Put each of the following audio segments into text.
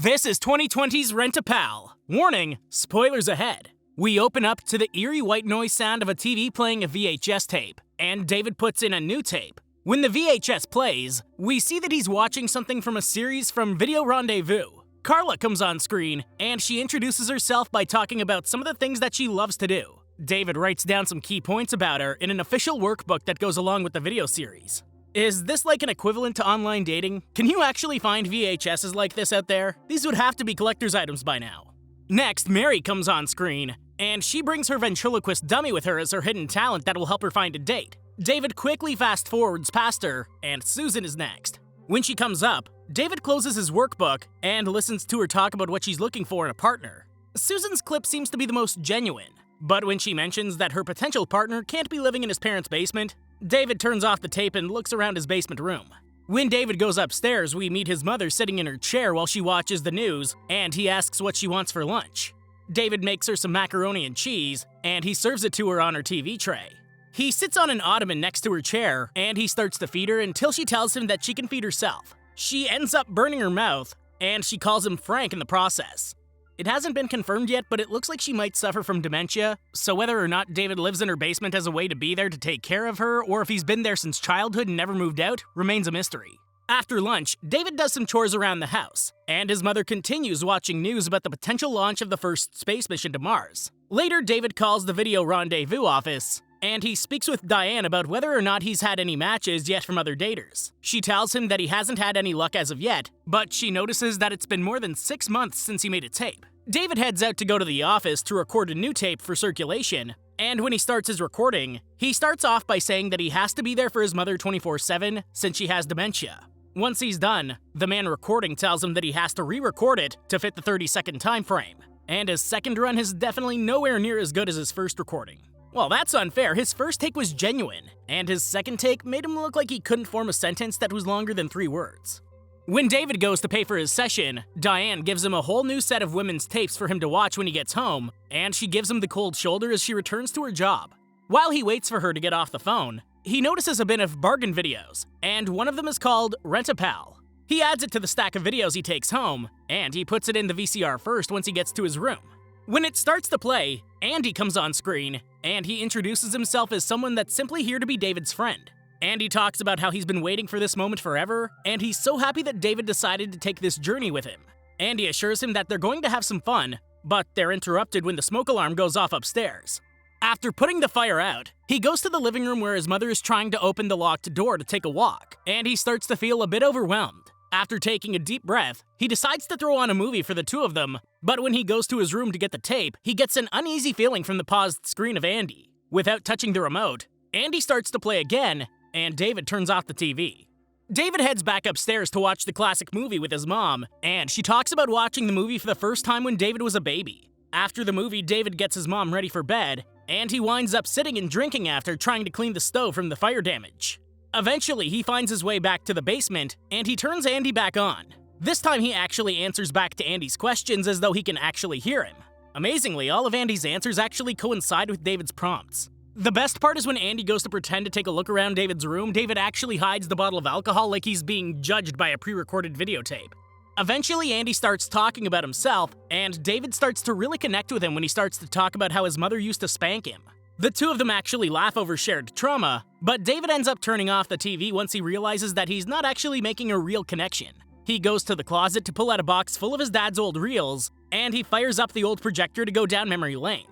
This is 2020's Rent-A-Pal. Warning, spoilers ahead. We open up to the eerie white noise sound of a TV playing a VHS tape, and David puts in a new tape. When the VHS plays, we see that he's watching something from a series from Video Rendezvous. Carla comes on screen, and she introduces herself by talking about some of the things that she loves to do. David writes down some key points about her in an official workbook that goes along with the video series. Is this like an equivalent to online dating? Can you actually find VHSs like this out there? These would have to be collector's items by now. Next, Mary comes on screen, and she brings her ventriloquist dummy with her as her hidden talent that will help her find a date. David quickly fast-forwards past her, and Susan is next. When she comes up, David closes his workbook and listens to her talk about what she's looking for in a partner. Susan's clip seems to be the most genuine, but when she mentions that her potential partner can't be living in his parents' basement, David turns off the tape and looks around his basement room. When David goes upstairs, we meet his mother sitting in her chair while she watches the news, and he asks what she wants for lunch. David makes her some macaroni and cheese, and he serves it to her on her TV tray. He sits on an ottoman next to her chair, and he starts to feed her until she tells him that she can feed herself. She ends up burning her mouth, and she calls him Frank in the process. It hasn't been confirmed yet, but it looks like she might suffer from dementia, so whether or not David lives in her basement as a way to be there to take care of her, or if he's been there since childhood and never moved out, remains a mystery. After lunch, David does some chores around the house, and his mother continues watching news about the potential launch of the first space mission to Mars. Later, David calls the Video Rendezvous office, and he speaks with Diane about whether or not he's had any matches yet from other daters. She tells him that he hasn't had any luck as of yet, but she notices that it's been more than 6 months since he made a tape. David heads out to go to the office to record a new tape for circulation, and when he starts his recording, he starts off by saying that he has to be there for his mother 24/7 since she has dementia. Once he's done, the man recording tells him that he has to re-record it to fit the 30-second time frame, and his second run is definitely nowhere near as good as his first recording. Well, that's unfair. His first take was genuine, and his second take made him look like he couldn't form a sentence that was longer than 3 words. When David goes to pay for his session, Diane gives him a whole new set of women's tapes for him to watch when he gets home, and she gives him the cold shoulder as she returns to her job. While he waits for her to get off the phone, he notices a bin of bargain videos, and one of them is called Rent-A-Pal. He adds it to the stack of videos he takes home, and he puts it in the VCR first once he gets to his room. When it starts to play, Andy comes on screen, and he introduces himself as someone that's simply here to be David's friend. Andy talks about how he's been waiting for this moment forever, and he's so happy that David decided to take this journey with him. Andy assures him that they're going to have some fun, but they're interrupted when the smoke alarm goes off upstairs. After putting the fire out, he goes to the living room where his mother is trying to open the locked door to take a walk, and he starts to feel a bit overwhelmed. After taking a deep breath, he decides to throw on a movie for the two of them, but when he goes to his room to get the tape, he gets an uneasy feeling from the paused screen of Andy. Without touching the remote, Andy starts to play again, and David turns off the TV. David heads back upstairs to watch the classic movie with his mom, and she talks about watching the movie for the first time when David was a baby. After the movie, David gets his mom ready for bed, and he winds up sitting and drinking after trying to clean the stove from the fire damage. Eventually, he finds his way back to the basement, and he turns Andy back on. This time he actually answers back to Andy's questions as though he can actually hear him. Amazingly, all of Andy's answers actually coincide with David's prompts. The best part is when Andy goes to pretend to take a look around David's room, David actually hides the bottle of alcohol like he's being judged by a pre-recorded videotape. Eventually, Andy starts talking about himself, and David starts to really connect with him when he starts to talk about how his mother used to spank him. The two of them actually laugh over shared trauma, but David ends up turning off the TV once he realizes that he's not actually making a real connection. He goes to the closet to pull out a box full of his dad's old reels, and he fires up the old projector to go down memory lane.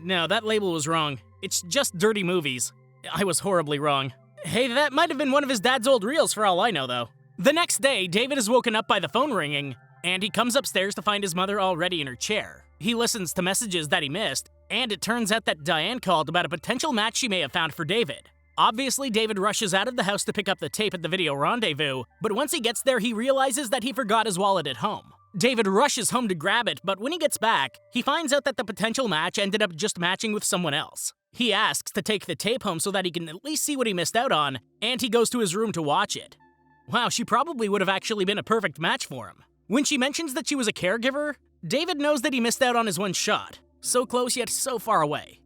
No, that label was wrong. It's just dirty movies. I was horribly wrong. Hey, that might have been one of his dad's old reels for all I know, though. The next day, David is woken up by the phone ringing, and he comes upstairs to find his mother already in her chair. He listens to messages that he missed, and it turns out that Diane called about a potential match she may have found for David. Obviously, David rushes out of the house to pick up the tape at the Video Rendezvous, but once he gets there, he realizes that he forgot his wallet at home. David rushes home to grab it, but when he gets back, he finds out that the potential match ended up just matching with someone else. He asks to take the tape home so that he can at least see what he missed out on, and he goes to his room to watch it. Wow, she probably would have actually been a perfect match for him. When she mentions that she was a caregiver, David knows that he missed out on his one shot. So close yet so far away.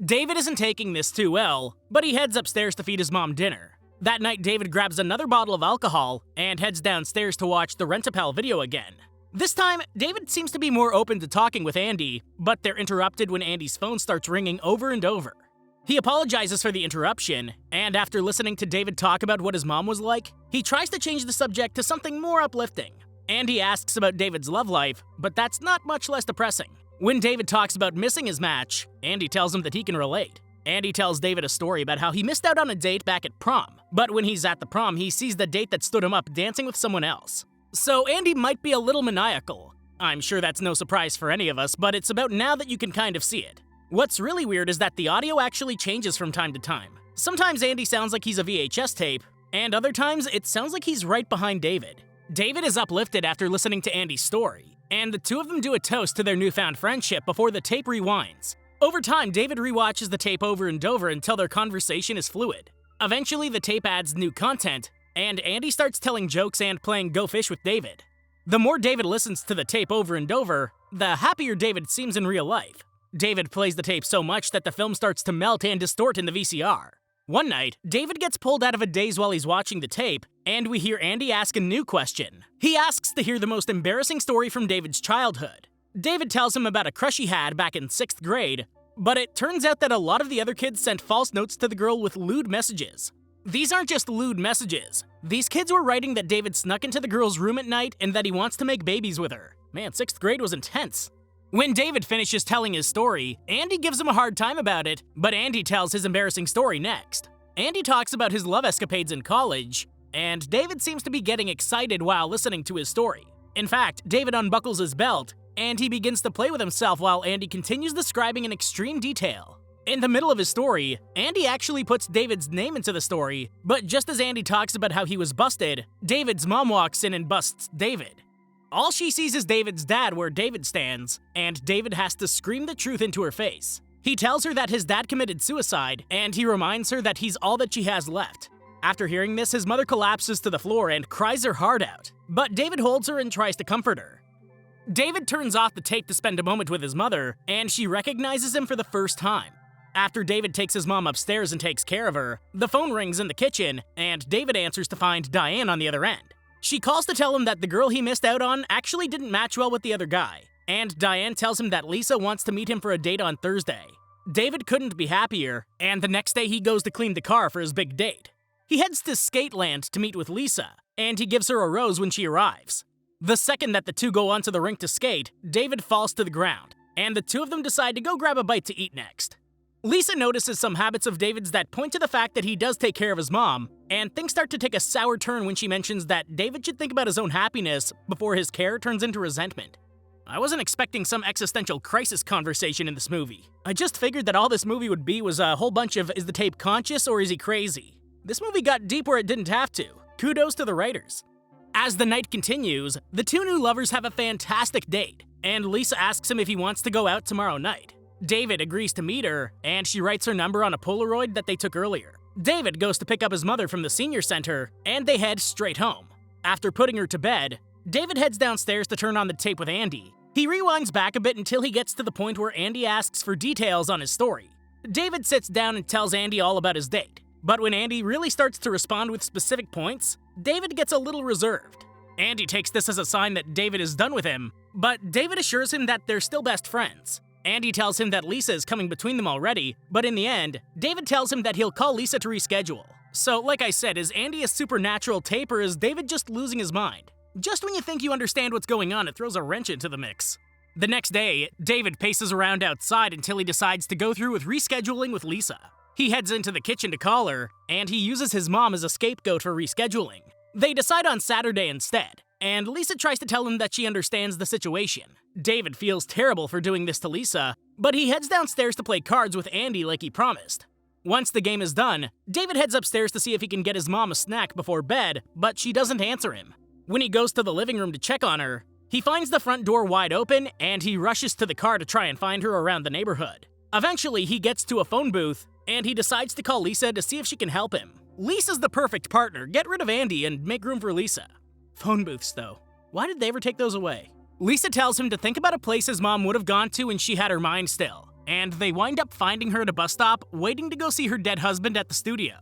David isn't taking this too well, but he heads upstairs to feed his mom dinner. That night, David grabs another bottle of alcohol and heads downstairs to watch the Rent-A-Pal video again. This time, David seems to be more open to talking with Andy, but they're interrupted when Andy's phone starts ringing over and over. He apologizes for the interruption, and after listening to David talk about what his mom was like, he tries to change the subject to something more uplifting. Andy asks about David's love life, but that's not much less depressing. When David talks about missing his match, Andy tells him that he can relate. Andy tells David a story about how he missed out on a date back at prom, but when he's at the prom, he sees the date that stood him up dancing with someone else. So Andy might be a little maniacal. I'm sure that's no surprise for any of us, but it's about now that you can kind of see it. What's really weird is that the audio actually changes from time to time. Sometimes Andy sounds like he's a VHS tape, and other times it sounds like he's right behind David. David is uplifted after listening to Andy's story, and the two of them do a toast to their newfound friendship before the tape rewinds. Over time, David rewatches the tape over and over until their conversation is fluid. Eventually, the tape adds new content, and Andy starts telling jokes and playing Go Fish with David. The more David listens to the tape over and over, the happier David seems in real life. David plays the tape so much that the film starts to melt and distort in the VCR. One night, David gets pulled out of a daze while he's watching the tape, and we hear Andy ask a new question. He asks to hear the most embarrassing story from David's childhood. David tells him about a crush he had back in 6th grade, but it turns out that a lot of the other kids sent false notes to the girl with lewd messages. These aren't just lewd messages. These kids were writing that David snuck into the girl's room at night and that he wants to make babies with her. Man, 6th grade was intense. When David finishes telling his story, Andy gives him a hard time about it, but Andy tells his embarrassing story next. Andy talks about his love escapades in college, and David seems to be getting excited while listening to his story. In fact, David unbuckles his belt, and he begins to play with himself while Andy continues describing in extreme detail. In the middle of his story, Andy actually puts David's name into the story, but just as Andy talks about how he was busted, David's mom walks in and busts David. All she sees is David's dad where David stands, and David has to scream the truth into her face. He tells her that his dad committed suicide, and he reminds her that he's all that she has left. After hearing this, his mother collapses to the floor and cries her heart out, but David holds her and tries to comfort her. David turns off the tape to spend a moment with his mother, and she recognizes him for the first time. After David takes his mom upstairs and takes care of her, the phone rings in the kitchen, and David answers to find Diane on the other end. She calls to tell him that the girl he missed out on actually didn't match well with the other guy, and Diane tells him that Lisa wants to meet him for a date on Thursday. David couldn't be happier, and the next day he goes to clean the car for his big date. He heads to Skateland to meet with Lisa, and he gives her a rose when she arrives. The second that the two go onto the rink to skate, David falls to the ground, and the two of them decide to go grab a bite to eat next. Lisa notices some habits of David's that point to the fact that he does take care of his mom, and things start to take a sour turn when she mentions that David should think about his own happiness before his care turns into resentment. I wasn't expecting some existential crisis conversation in this movie. I just figured that all this movie would be was a whole bunch of is the tape conscious or is he crazy? This movie got deep where it didn't have to. Kudos to the writers. As the night continues, the two new lovers have a fantastic date, and Lisa asks him if he wants to go out tomorrow night. David agrees to meet her, and she writes her number on a Polaroid that they took earlier. David goes to pick up his mother from the senior center, and they head straight home. After putting her to bed, David heads downstairs to turn on the tape with Andy. He rewinds back a bit until he gets to the point where Andy asks for details on his story. David sits down and tells Andy all about his date. But when Andy really starts to respond with specific points, David gets a little reserved. Andy takes this as a sign that David is done with him, but David assures him that they're still best friends. Andy tells him that Lisa is coming between them already, but in the end, David tells him that he'll call Lisa to reschedule. So, like I said, is Andy a supernatural tape or is David just losing his mind? Just when you think you understand what's going on, it throws a wrench into the mix. The next day, David paces around outside until he decides to go through with rescheduling with Lisa. He heads into the kitchen to call her, and he uses his mom as a scapegoat for rescheduling. They decide on Saturday instead, and Lisa tries to tell him that she understands the situation. David feels terrible for doing this to Lisa, but he heads downstairs to play cards with Andy like he promised. Once the game is done, David heads upstairs to see if he can get his mom a snack before bed, but she doesn't answer him. When he goes to the living room to check on her, he finds the front door wide open, and he rushes to the car to try and find her around the neighborhood. Eventually, he gets to a phone booth, and he decides to call Lisa to see if she can help him. Lisa's the perfect partner. Get rid of Andy and make room for Lisa. Phone booths, though. Why did they ever take those away? Lisa tells him to think about a place his mom would have gone to when she had her mind still, and they wind up finding her at a bus stop, waiting to go see her dead husband at the studio.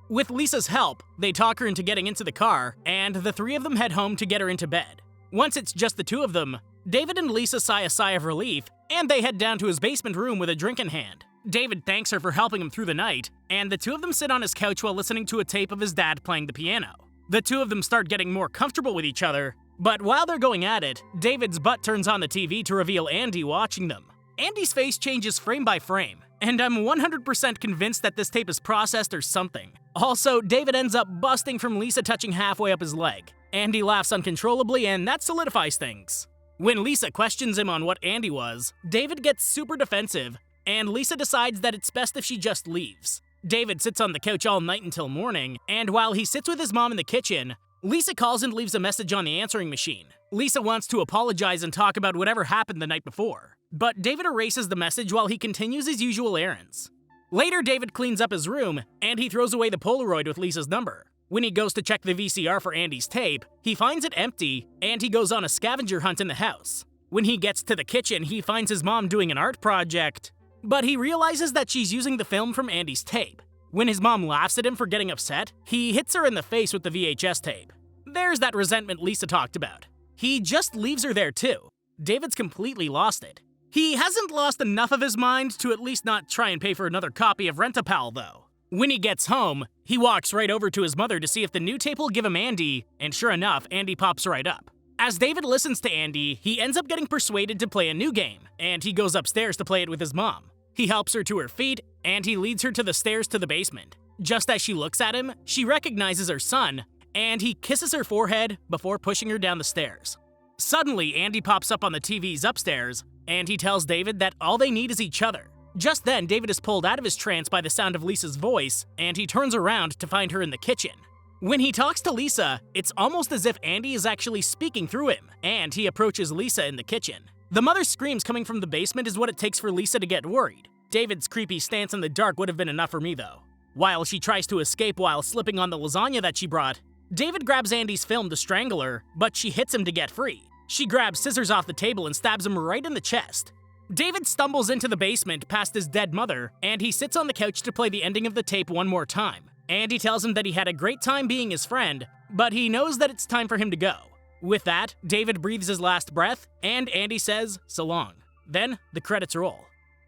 With Lisa's help, they talk her into getting into the car, and the three of them head home to get her into bed. Once it's just the two of them, David and Lisa sigh a sigh of relief, and they head down to his basement room with a drink in hand. David thanks her for helping him through the night, and the two of them sit on his couch while listening to a tape of his dad playing the piano. The two of them start getting more comfortable with each other, but while they're going at it, David's butt turns on the TV to reveal Andy watching them. Andy's face changes frame by frame, and I'm 100% convinced that this tape is processed or something. Also, David ends up busting from Lisa touching halfway up his leg. Andy laughs uncontrollably, and that solidifies things. When Lisa questions him on what Andy was, David gets super defensive, and Lisa decides that it's best if she just leaves. David sits on the couch all night until morning, and while he sits with his mom in the kitchen, Lisa calls and leaves a message on the answering machine. Lisa wants to apologize and talk about whatever happened the night before, but David erases the message while he continues his usual errands. Later, David cleans up his room, and he throws away the Polaroid with Lisa's number. When he goes to check the VCR for Andy's tape, he finds it empty, and he goes on a scavenger hunt in the house. When he gets to the kitchen, he finds his mom doing an art project, but he realizes that she's using the film from Andy's tape. When his mom laughs at him for getting upset, he hits her in the face with the VHS tape. There's that resentment Lisa talked about. He just leaves her there too. David's completely lost it. He hasn't lost enough of his mind to at least not try and pay for another copy of Rent-A-Pal though. When he gets home, he walks right over to his mother to see if the new tape will give him Andy, and sure enough, Andy pops right up. As David listens to Andy, he ends up getting persuaded to play a new game, and he goes upstairs to play it with his mom. He helps her to her feet, and he leads her to the stairs to the basement. Just as she looks at him, she recognizes her son, and he kisses her forehead before pushing her down the stairs. Suddenly, Andy pops up on the TVs upstairs, and he tells David that all they need is each other. Just then, David is pulled out of his trance by the sound of Lisa's voice, and he turns around to find her in the kitchen. When he talks to Lisa, it's almost as if Andy is actually speaking through him, and he approaches Lisa in the kitchen. The mother's screams coming from the basement is what it takes for Lisa to get worried. David's creepy stance in the dark would have been enough for me though. While she tries to escape while slipping on the lasagna that she brought, David grabs Andy's film to strangle her, but she hits him to get free. She grabs scissors off the table and stabs him right in the chest. David stumbles into the basement past his dead mother, and he sits on the couch to play the ending of the tape one more time. Andy tells him that he had a great time being his friend, but he knows that it's time for him to go. With that, David breathes his last breath, and Andy says, "So long." Then, the credits roll.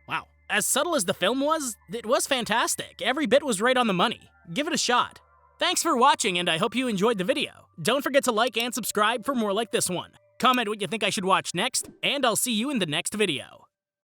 Wow. As subtle as the film was, it was fantastic. Every bit was right on the money. Give it a shot. Thanks for watching, and I hope you enjoyed the video. Don't forget to like and subscribe for more like this one. Comment what you think I should watch next, and I'll see you in the next video.